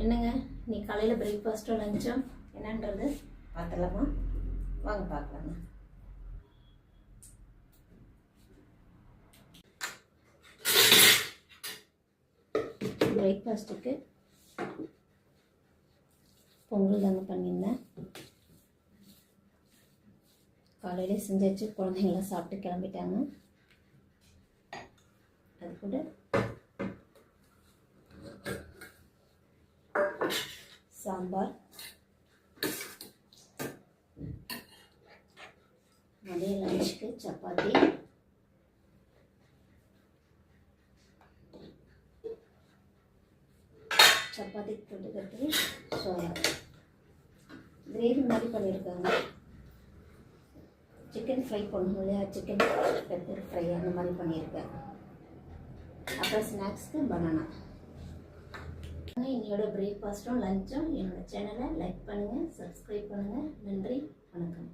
என்னங்க நீ காலையில் பிரேக்ஃபாஸ்ட்டோ லஞ்சோ என்னன்றது பார்த்துலாமா? வாங்க பார்க்கலாங்க. பிரேக்ஃபாஸ்ட்டுக்கு பொங்கல் தாங்க பண்ணியிருந்தேன். காலையிலே செஞ்சாச்சு, குழந்தைங்களாம் சாப்பிட்டு கிளம்பிட்டாங்க. அது கூட சாம்பார், மதிய லஞ்சுக்கு சப்பாத்தி, சப்பாத்தி தொட்டுக்கிறதுக்கு சோயா கிரேவி மாதிரி பண்ணியிருக்காங்க. சிக்கன் ஃப்ரை பண்ணணும் இல்லையா, சிக்கன் பெப்பர் ஃப்ரை அந்த மாதிரி பண்ணியிருக்கேன். அப்புறம் ஸ்நாக்ஸ்க்கு பனானா. என்னோட பிரேக்ஃபாஸ்ட்டும் லஞ்சும் என்னோடய சேனலை லைக் பண்ணுங்கள், சப்ஸ்கிரைப் பண்ணுங்கள். நன்றி, வணக்கம்.